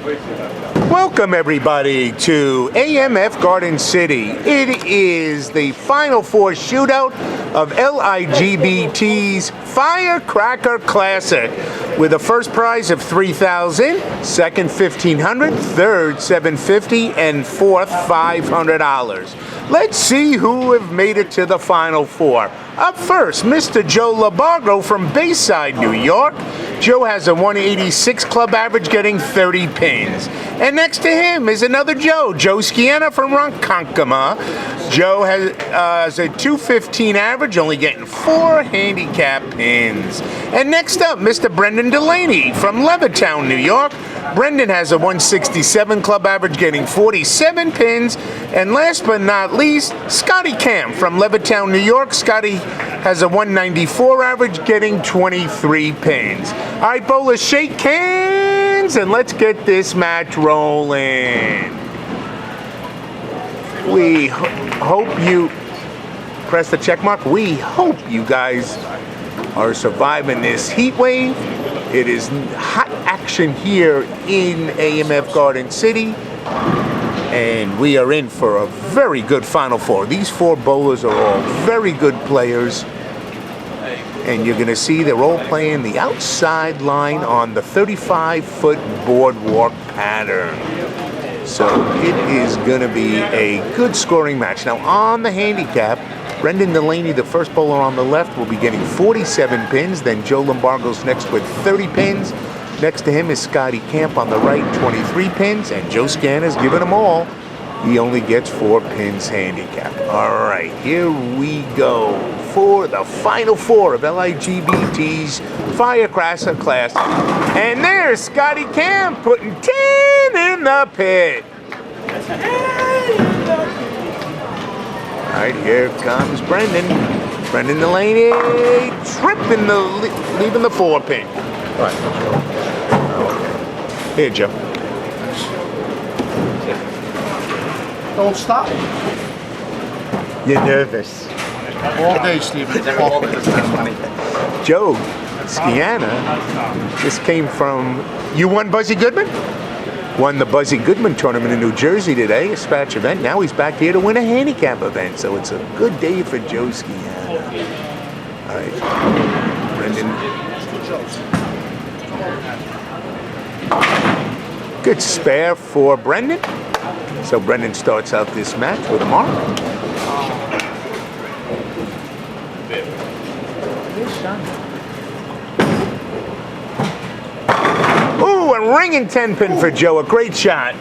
Welcome everybody to AMF Garden City. It is the Final Four shootout of LIGBT's Firecracker Classic with a first prize of $3,000, second $1,500, third $750, and fourth $500. Let's see who have made it to the Final Four. Up first, Mr. Joe LaBargo from Bayside, New York. Joe has a 186 club average, getting 30 pins. And next to him is another Joe, Joe Scianna from Ronkonkoma. Joe has a 215 average, only getting 4 handicap pins. And next up, Mr. Brendan Delaney from Levittown, New York. Brendan has a 167 club average, getting 47 pins. And last but not least, Scott Kampf from Levittown, New York. Scotty has a 194 average, getting 23 pins. All right, bowlers, shake hands, and let's get this match rolling. We hope you press the check mark. We hope you guys are surviving this heat wave. It is hot action here in AMF Garden City, and we are in for a very good Final Four. These 4 bowlers are all very good players, and you're going to see they're all playing the outside line on the 35-foot boardwalk pattern. So it is going to be a good scoring match. Now on the handicap, Brendan Delaney, the first bowler on the left, will be getting 47 pins. Then Joe LaBargo's next with 30 pins. Next to him is Scotty Kampf on the right, 23 pins. And Joe Scianna's giving them all. He only gets 4 pins handicap. All right, here we go for the Final Four of LIGBT's Firecracker class. And there's Scotty Kampf putting 10 in the pit. All right, here comes Brendan. Brendan Delaney tripping leaving the 4 pin. All right. Okay. Here, Joe. Don't stop. You're nervous. All day, Steven. All day. Joe Scianna just came from. You won Buzzy Goodman? Won the Buzzy Goodman tournament in New Jersey today, a scratch event. Now he's back here to win a handicap event, so it's a good day for Joe Scianna. All right, Brendan. Good spare for Brendan. So Brendan starts out this match with a mark. Ooh, a ringing 10 pin for Joe. A great shot.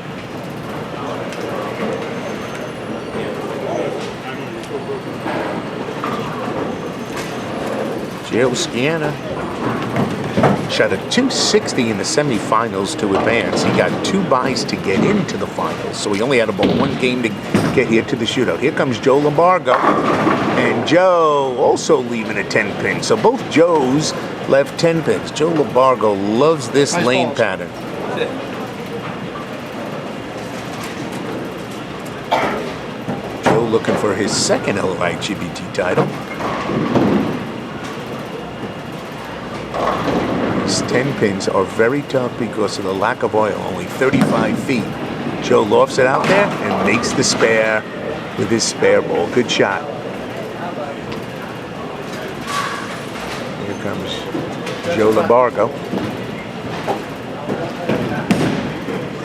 Joe Scianna shot a 260 in the semifinals to advance. He got 2 byes to get into the finals, so he only had about 1 game to get here to the shootout. Here comes Joe LaBargo, and Joe also leaving a 10 pin. So both Joes left 10 pins. Joe LaBargo loves this nice lane balls. Pattern. Joe looking for his second LIGBT title. These 10 pins are very tough because of the lack of oil, only 35 feet. Joe lofts it out there and makes the spare with his spare ball. Good shot. Here comes Joe LaBargo.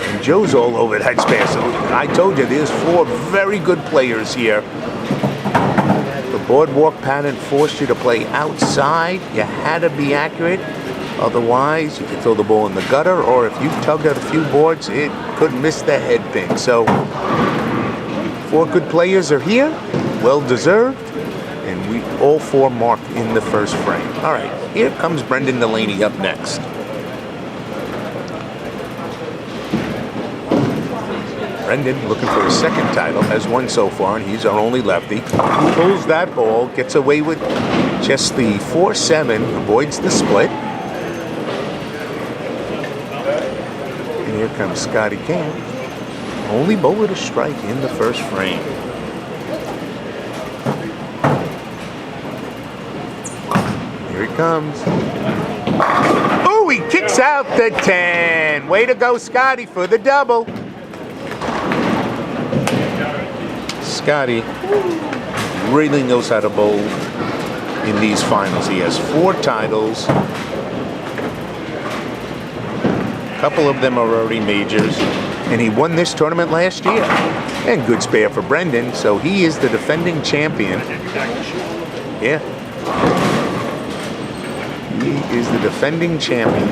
And Joe's all over that spare. So I told you, there's 4 very good players here. The boardwalk pattern forced you to play outside. You had to be accurate. Otherwise, you could throw the ball in the gutter, or if you tugged at a few boards, it could miss the head pin. So 4 good players are here, well deserved, and we all 4 marked in the first frame. All right, here comes Brendan Delaney up next. Brendan, looking for his second title, has won so far, and he's our only lefty. He pulls that ball, gets away with just the 4-7, avoids the split. And here comes Scotty Kampf. Only bowler to strike in the first frame. Here he comes. Oh, he kicks out the 10. Way to go, Scotty, for the double. Scotty really knows how to bowl in these finals. He has 4 titles. A couple of them are already majors. And he won this tournament last year. And good spare for Brendan, so he is the defending champion. Yeah. He is the defending champion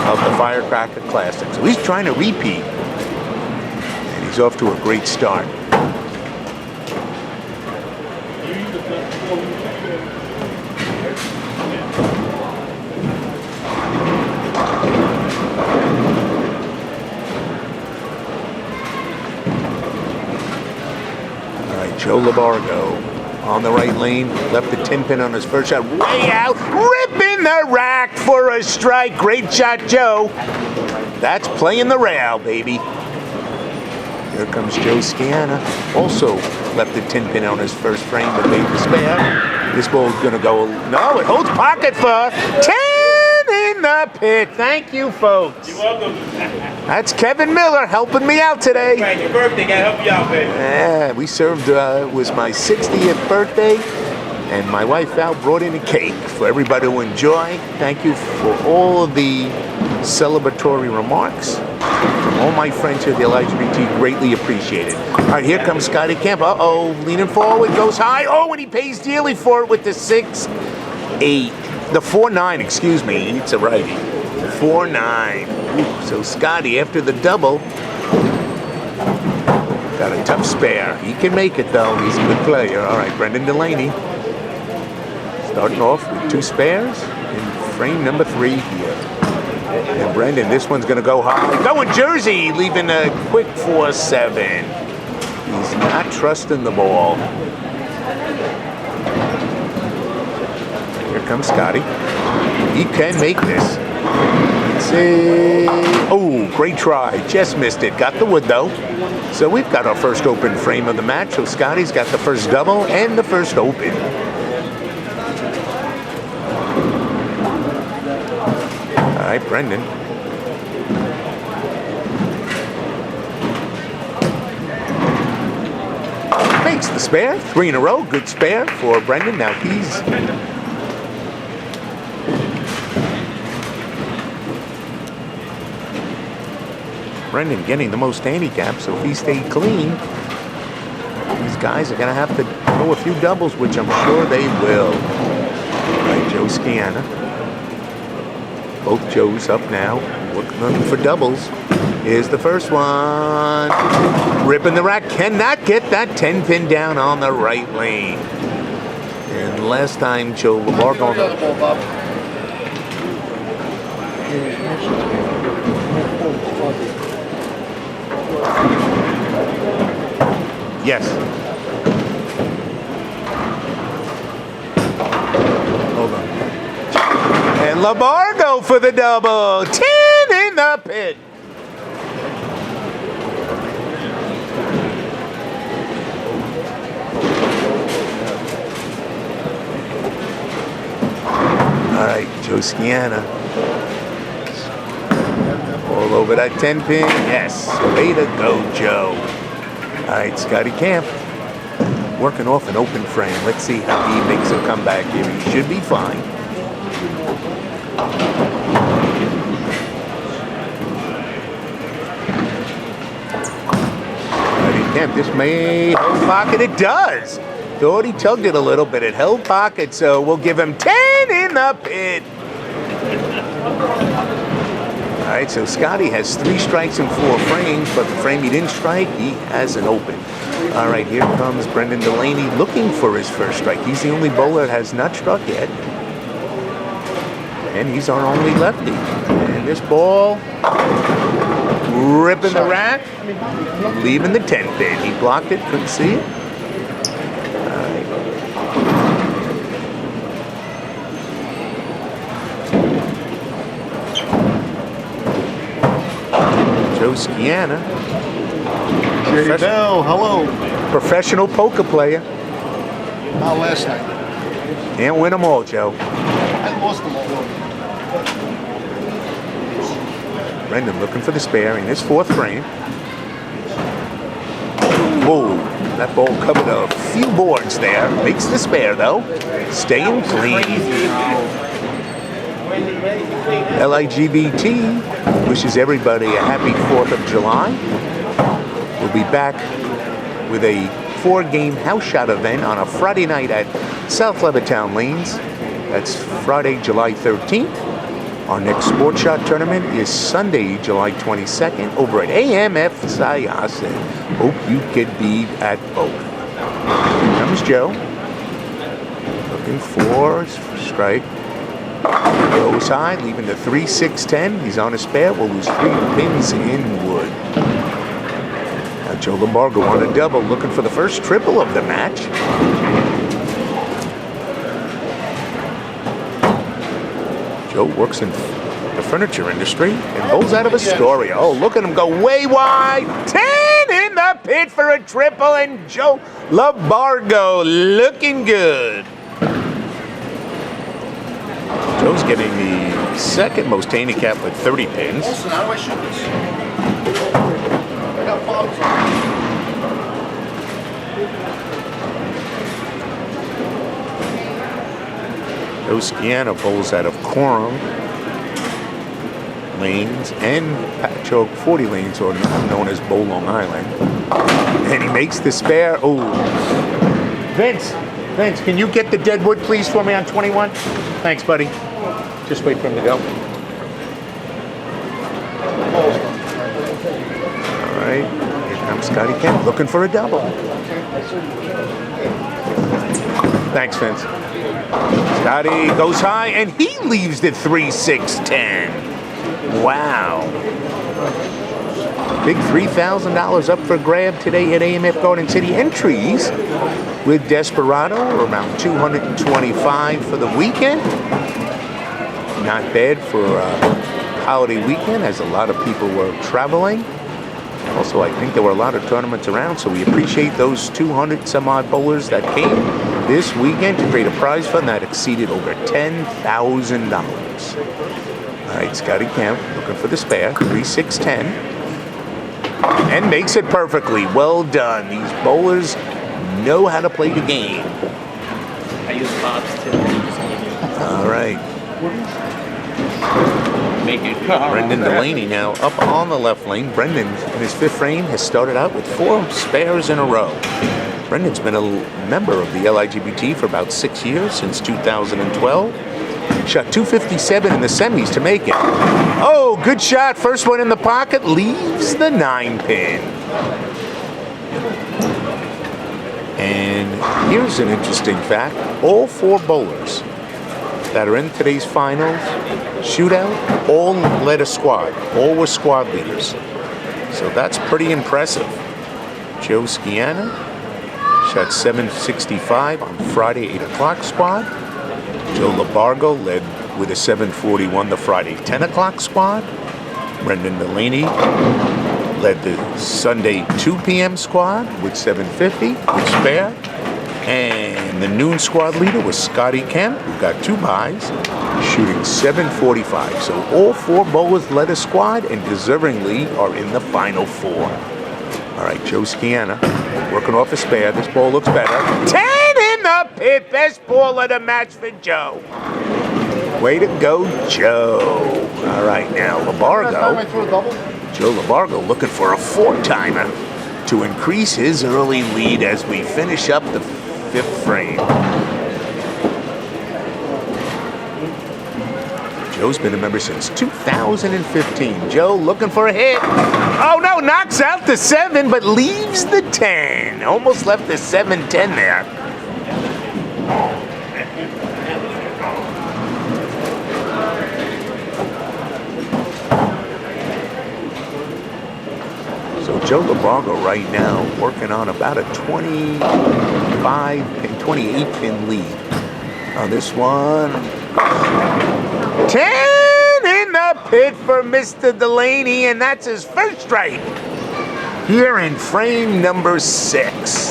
of the Firecracker Classic. So he's trying to repeat. And he's off to a great start. Joe LaBargo on the right lane, left the 10-pin on his first shot, way out, ripping the rack for a strike. Great shot, Joe. That's playing the rail, baby. Here comes Joe Scianna, also left the 10-pin on his first frame, but made the spare. This ball's gonna go, no, it holds pocket for 10 in the pit. Thank you, folks. You're welcome. That's Kevin Miller helping me out today. Right, your birthday, gotta help you out, baby. Yeah, we served, it was my 60th birthday, and my wife Val brought in a cake for everybody to enjoy. Thank you for all of the celebratory remarks. From all my friends here at the LIGBT, greatly appreciated. All right, here comes Scott Kampf. Uh-oh, leaning forward, goes high. Oh, and he pays dearly for it with the 6-8. The 4-9, excuse me, it's a righty. 4-9. So Scotty, after the double, got a tough spare. He can make it though. He's a good player. All right, Brendan Delaney, starting off with 2 spares in frame number 3 here. And Brendan, this one's gonna go high. Going Jersey, leaving a quick 4-7. He's not trusting the ball. Here comes Scotty. He can make this. Oh, great try. Just missed it. Got the wood though. So we've got our first open frame of the match. So Scotty's got the first double and the first open. All right, Brendan. Makes the spare. 3 in a row. Good spare for Brendan. Now he's Brendan getting the most handicap, so if he stayed clean, these guys are going to have to throw a few doubles, which I'm sure they will. All right, Joe Scianna. Both Joes up now, looking for doubles. Here's the first one. Ripping the rack, cannot get that 10-pin down on the right lane. And last time, Joe LaBargo. Yes. Hold on. And LaBargo for the double. 10 in the pit. All right, Joe Scianna. All over that 10-pin. Yes. Way to go, Joe. All right, Scotty Kampf. Working off an open frame. Let's see how he makes a comeback here. He should be fine. Scotty Kampf, this may hold pocket. It does. Thought he tugged it a little bit. It held pocket, so we'll give him 10 in the pit. All right, so Scotty has 3 strikes and 4 frames, but the frame he didn't strike, he has an open. All right, here comes Brendan Delaney looking for his first strike. He's the only bowler that has not struck yet. And he's our only lefty. And this ball, ripping the rack, leaving the 10-pin. He blocked it, couldn't see it. All right. Joe Scianna. Bell, hello. Professional poker player. Not last night. Can't win them all, Joe. I lost them all. Brendan looking for the spare in his 4th frame. Whoa, that ball covered a few boards there. Makes the spare though. Staying clean. LIGBT wishes everybody a happy 4th of July. We'll be back with a 4-game house shot event on a Friday night at South Levittown Lanes. That's Friday, July 13th. Our next Sport Shot tournament is Sunday, July 22nd over at AMF Scianna. Hope you could be at both. Here comes Joe. Looking for strike. Goes high, leaving the 3-6-10. He's on a spare. We'll lose 3 pins in wood. Now Joe LaBargo on a double, looking for the first triple of the match. Joe works in the furniture industry and bowls out of Astoria. Oh, look at him go way wide. 10 in the pit for a triple, and Joe LaBargo looking good. Joe's getting the 2nd most handicap with 30 pins. Listen, how do I shoot this? I got bottles on. Scianna bowls out of Quorum Lanes and Patchogue 40 Lanes, or known as Bow Long Island. And he makes the spare. Oh, Vince, can you get the deadwood, please, for me on 21? Thanks, buddy. Just wait for him to go. All right, here comes Scott Kampf looking for a double. Thanks, Vince. Scotty goes high, and he leaves the 3-6-10. Wow. Big $3,000 up for grab today at AMF Garden City. Entries with Desperado are around 225 for the weekend. Not bad for a holiday weekend, as a lot of people were traveling. Also, I think there were a lot of tournaments around, so we appreciate those 200 some odd bowlers that came this weekend to create a prize fund that exceeded over $10,000. All right, Scotty Kampf looking for the spare, 3-6-10, and makes it perfectly. Well done. These bowlers know how to play the game. I use Bob's too. All right. Make it. Brendan Delaney now up on the left lane. Brendan, in his 5th frame, has started out with 4 spares in a row. Brendan's been a member of the LIGBT for about 6 years, since 2012. Shot 257 in the semis to make it. Oh, good shot. First one in the pocket, leaves the 9-pin. And here's an interesting fact. All 4 bowlers that are in today's finals shootout all led a squad. All were squad leaders. So that's pretty impressive. Joe Scianna shot 765 on Friday 8 o'clock squad. Joe LaBargo led with a 741 the Friday 10 o'clock squad. Brendan Delaney led the Sunday 2 p.m. squad with 750 with spare. And the noon squad leader was Scotty Kampf, who got 2 buys, shooting 745. So all 4 bowlers led a squad and deservingly are in the final 4. All right, Joe Scianna working off a spare. This ball looks better. 10 in the pit. Best ball of the match for Joe. Way to go, Joe. All right, now LaBargo. Joe LaBargo looking for a 4-timer to increase his early lead as we finish up the 5th frame. Joe's been a member since 2015. Joe looking for a hit. Oh no, knocks out the 7, but leaves the 10. Almost left the 7-10 there. So Joe LaBargo right now working on about a 28 pin lead. On this one, 10 in the pit for Mr. Delaney, and that's his first strike here in frame number 6.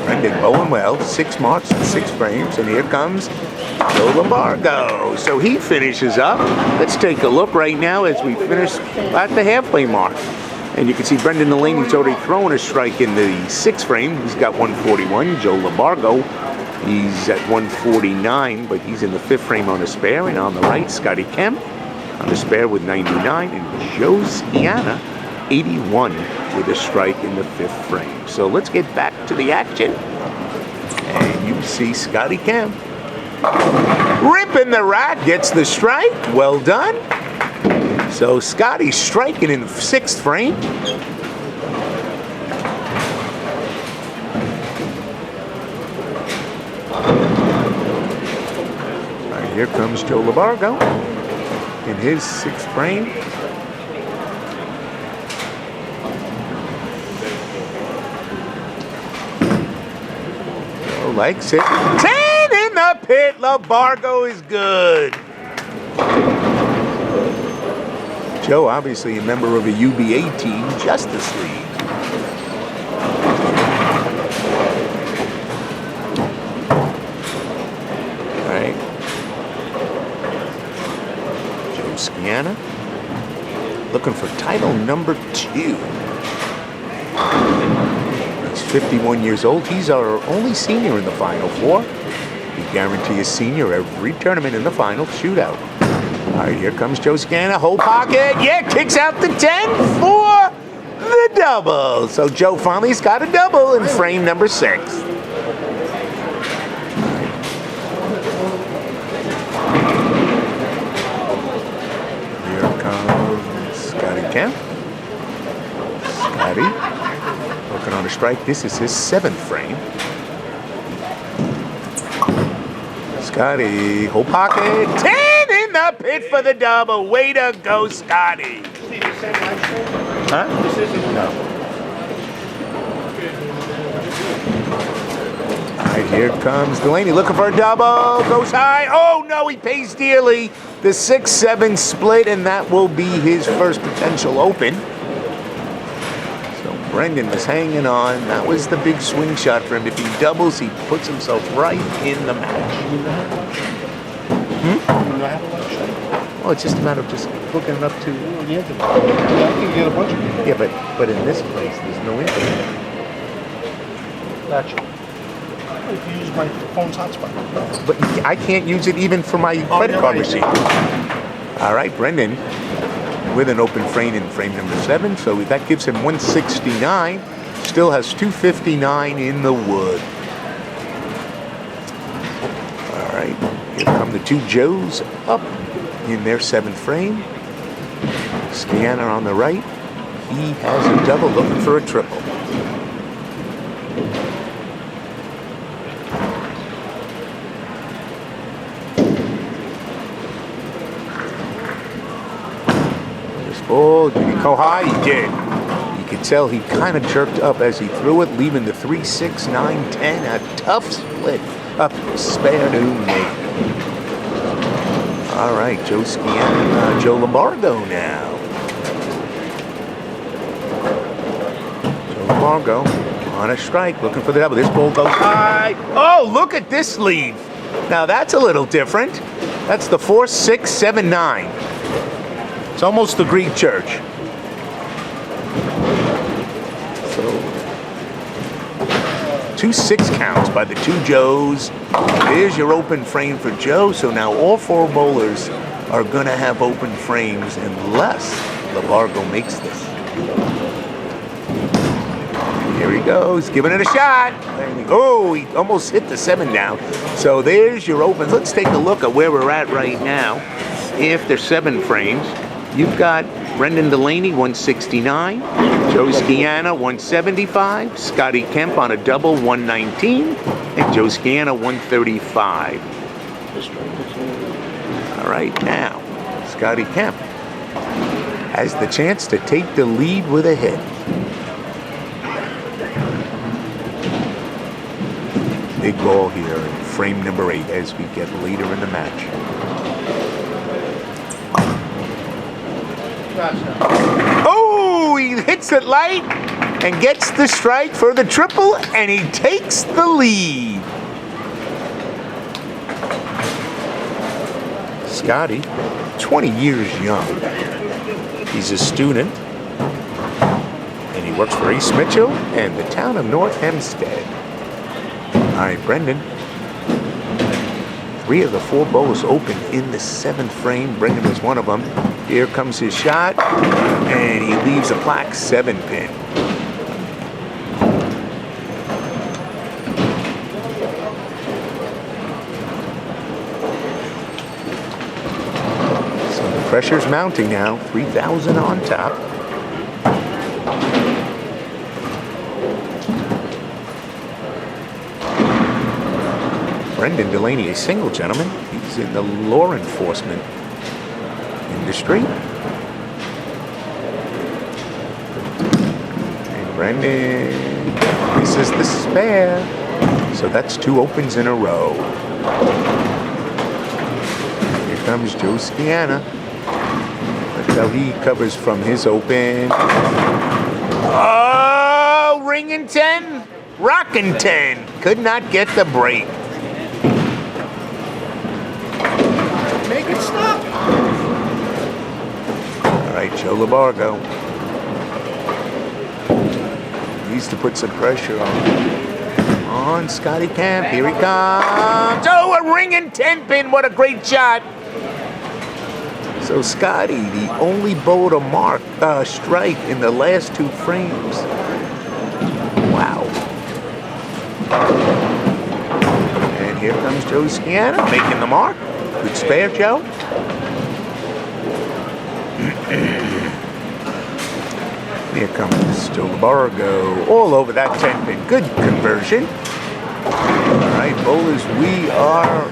Brendan bowling well, 6 marks and 6 frames, and here comes Joe LaBargo. So he finishes up. Let's take a look right now as we finish at the halfway mark. And you can see Brendan Delaney's already thrown a strike in the 6th frame. He's got 141. Joe LaBargo, he's at 149, but he's in the 5th frame on a spare. And on the right, Scott Kampf on the spare with 99, and Joe Scianna, 81 with a strike in the 5th frame. So let's get back to the action. And you see Scotty Kampf ripping the rack, gets the strike. Well done. So Scotty's striking in the 6th frame. All right, here comes Joe LaBargo in his 6th frame. Joe likes it. 10 in the pit. LaBargo is good. Joe, obviously a member of a UBA team, Justice League. All right. Joe Scianna, looking for title number 2. He's 51 years old. He's our only senior in the Final Four. We guarantee a senior every tournament in the final shootout. All right, here comes Joe Scianna, whole pocket. Yeah, kicks out the 10 for the double. So Joe finally's got a double in frame number 6. Here comes Scotty Kampf. Scotty working on a strike. This is his 7th frame. Scotty, whole pocket, 10 in the pit for the double. Way to go, Scotty. Huh? No. All right, here comes Delaney looking for a double. Goes high. Oh, no, he pays dearly. The 6-7 split, and that will be his first potential open. So Brendan was hanging on. That was the big swing shot for him. If he doubles, he puts himself right in the match. Well, it's just a matter of just hooking it up to the internet. I can get a bunch of people. Yeah, but in this place, there's no internet. Gotcha. If you use my phone's hotspot. But I can't use it even for my credit card machine. All right, Brendan with an open frame in frame number 7, so that gives him 169. Still has 259 in the wood. All right, here come the 2 Joes up in their 7th frame. Scianna on the right. He has a double looking for a triple. This ball, did he go high? He did. You could tell he kind of jerked up as he threw it, leaving the 3, 6, 9, 10. A tough split up spare to make. All right, Joe Scianna, Joe LaBargo now. Joe LaBargo on a strike, looking for the double. This ball goes high. Oh, look at this lead. Now that's a little different. That's the 4, 6, 7, 9. It's almost the Greek church. So 2 6 counts by the 2 Joes. There's your open frame for Joe. So now all 4 bowlers are going to have open frames unless LaBargo makes this. Here he goes, giving it a shot. Oh, he almost hit the 7 down. So there's your opens. Let's take a look at where we're at right now. If there's 7 frames, you've got Brendan Delaney, 169. Joe Scianna, 175. Scotty Kampf on a double, 119. And Joe Scianna, 135. All right, now, Scotty Kampf has the chance to take the lead with a hit. Big ball here in frame number 8 as we get later in the match. Oh, he hits it light. and gets the strike for the triple, and he takes the lead. Scotty, 20 years young. He's a student, and he works for East Mitchell and the town of North Hempstead. All right, Brendan. 3 of the 4 bowls open in the 7th frame. Brendan was one of them. Here comes his shot, and he leaves a black 7-pin. So the pressure's mounting now. 3,000 on top. Brendan Delaney, a single gentleman. He's in the law enforcement industry. And Brendan misses the spare. So that's 2 opens in a row. Here comes Joe Scianna. That's how he covers from his open. Oh, ringing 10, rocking 10. Could not get the break. Make it stop. All right, Joe LaBargo. Needs to put some pressure on Scotty Kampf. Here he comes. Oh, a ringing 10-pin. What a great shot. So Scotty, the only bowl to mark strike in the last 2 frames. Wow. And here comes Joe Scianna making the mark. Good spare, Joe. Here comes Joe LaBargo. All over that 10-pin. Good conversion. All right, bowlers, we are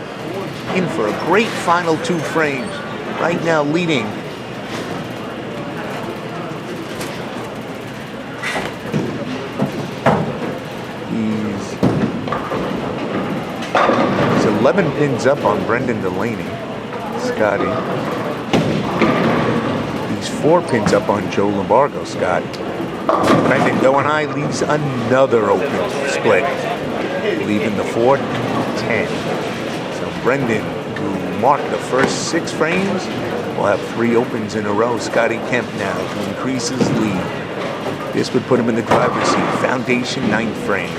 in for a great final 2 frames. Right now leading. He's 11 pins up on Brendan Delaney. Scotty. He's 4 pins up on Joe LaBargo, Scott. Brendan going high leaves another open split. Leaving the 4-10. So Brendan, who marked the first 6 frames, will have 3 opens in a row. Scotty Kampf now to increase his lead. This would put him in the driver's seat. Foundation 9th frame.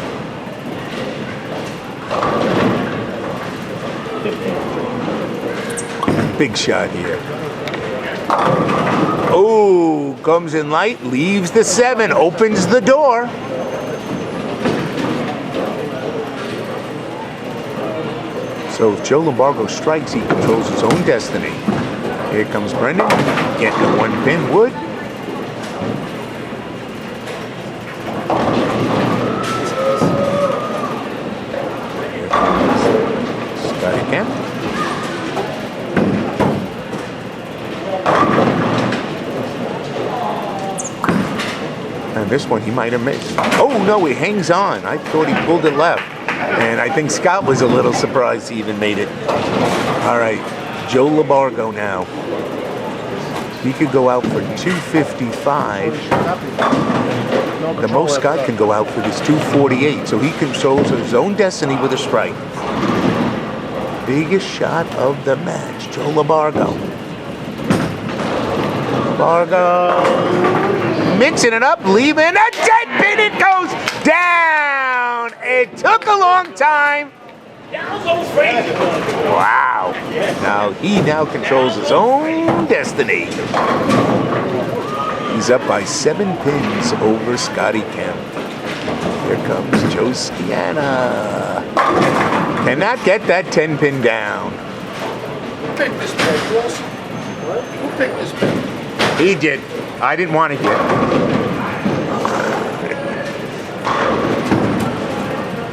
Big shot here. Oh, comes in light, leaves the 7, opens the door. So if Joe LaBargo strikes, he controls his own destiny. Here comes Brendan, getting the 1-pin wood. Here comes Scotty Kampf. And this one he might have missed. Oh no, he hangs on. I thought he pulled it left. And I think Scott was a little surprised he even made it. All right, Joe LaBargo now. He could go out for 255. The most Scott can go out for is 248. So he controls his own destiny with a strike. Biggest shot of the match, Joe LaBargo. LaBargo mixing it up, leaving a 10-pin. It goes down. It took a long time. Wow. Now he now controls his own destiny. He's up by 7 pins over Scotty Kampf. Here comes Joe Scianna. Cannot get that 10-pin down. Who picked this pin, Ross? Who picked this pin? He did. I didn't want it yet.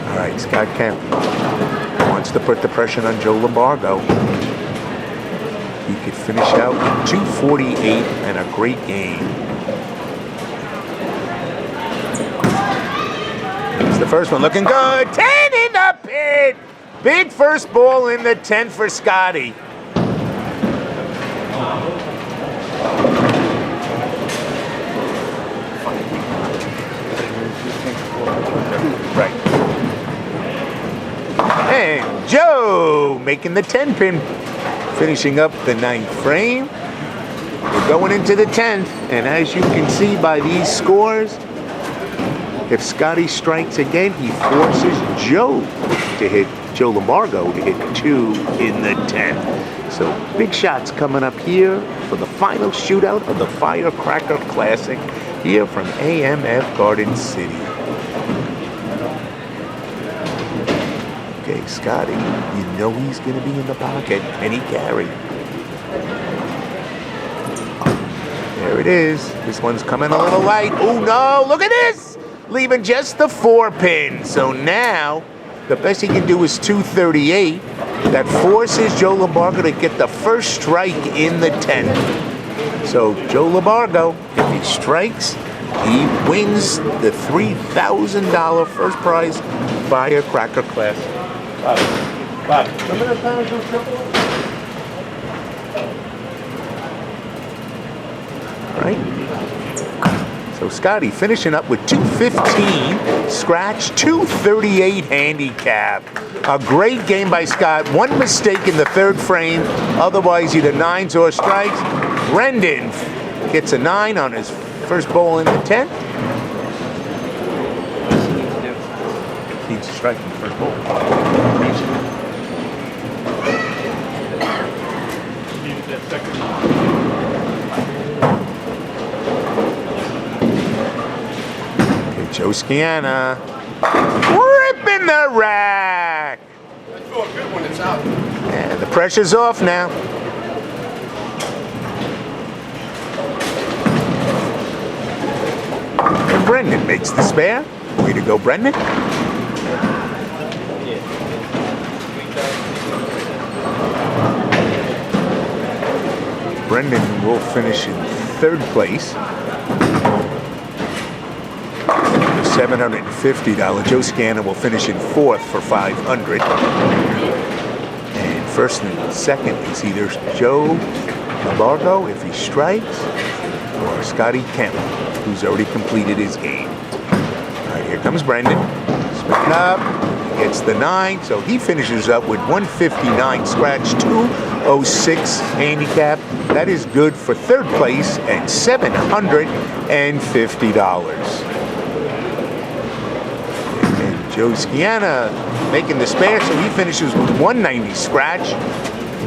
All right, Scott Kampf wants to put the pressure on Joe LaBargo. He could finish out with 248 and a great game. It's the first one looking good. 10 in the pit. Big first ball in the 10th for Scotty. making the 10 pin, finishing up the 9th frame. We're going into the 10th, and as you can see by these scores, if Scotty strikes again, he forces Joe LaBargo to hit 2 in the 10th. So big shots coming up here for the final shootout of the Firecracker Classic here from AMF Garden City. Okay, Scotty, you know he's going to be in the pocket. Penny carry. There it is. This one's coming a little light. Oh no, look at this! Leaving just the 4 pin. So now, the best he can do is 238. That forces Joe LaBargo to get the first strike in the 10th. So Joe LaBargo, if he strikes, he wins the $3,000 first prize Firecracker Classic. Bob, remember the time to triple? Right. So Scotty finishing up with 215, scratch, 238 handicap. A great game by Scott. One mistake in the 3rd frame, otherwise either 9s or strikes. Brendan gets a 9 on his first bowl in the 10th. Needs to strike in the first bowl. Joe Scianna, ripping the rack. That's so good when it's out. And the pressure's off now. And Brendan makes the spare. Way to go, Brendan. Brendan will finish in 3rd place. $750. Joe Scianna will finish in 4th for $500. And first and second is either Joe LaBargo if he strikes, or Scotty Kampf, who's already completed his game. All right, here comes Brendan. Spin up, he gets the 9, so he finishes up with 159 scratch, 206 handicap. That is good for 3rd place and $750. Joe Scianna making the spare, so he finishes with 190 scratch,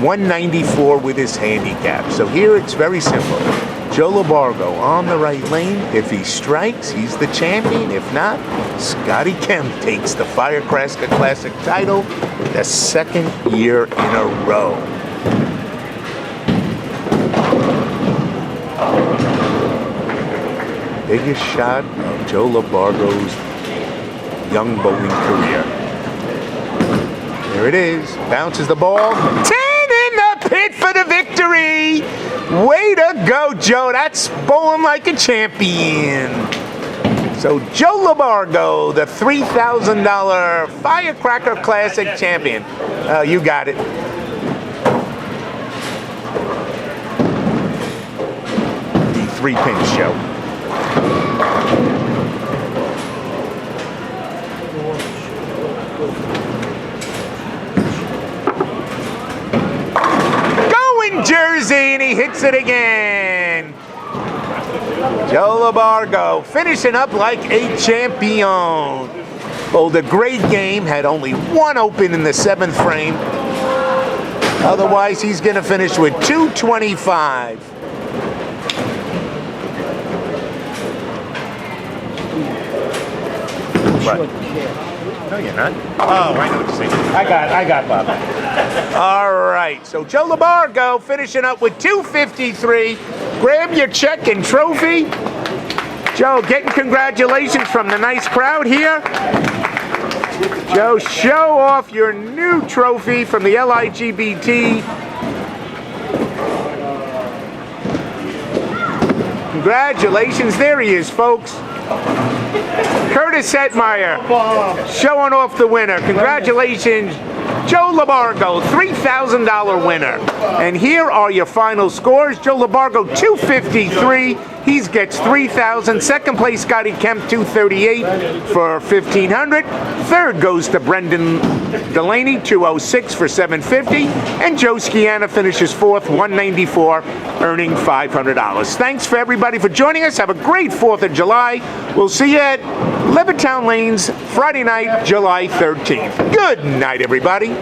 194 with his handicap. So here it's very simple. Joe LaBargo on the right lane. If he strikes, he's the champion. If not, Scotty Kampf takes the Firecracker Classic title the 2nd year in a row. Biggest shot of Joe LaBargo's young bowling career. There it is. Bounces the ball. 10 in the pit for the victory. Way to go, Joe. That's bowling like a champion. So Joe LaBargo, the $3,000 Firecracker Classic champion. You got it. The 3-pin show. Jersey, and he hits it again. Joe LaBargo finishing up like a champion. Oh, the great game had only 1 open in the 7th frame. Otherwise, he's going to finish with 225. What? No, you're not. Oh, I know what you're saying. I got Bob. All right, so Joe LaBargo finishing up with 253. Grab your check and trophy. Joe, getting congratulations from the nice crowd here. Joe, show off your new trophy from the LIGBT. Congratulations. There he is, folks. Curtis Hetmeyer showing off the winner. Congratulations, Joe LaBargo, $3,000 winner. And here are your final scores. Joe LaBargo, 253. He gets $3,000. Second place, Scott Kampf, 238 for $1,500. Third goes to Brendan Delaney, 206 for $750. And Joe Scianna finishes fourth, 194, earning $500. Thanks for everybody for joining us. Have a great 4th of July. We'll see you at Levittown Lanes, Friday night, July 13th. Good night, everybody.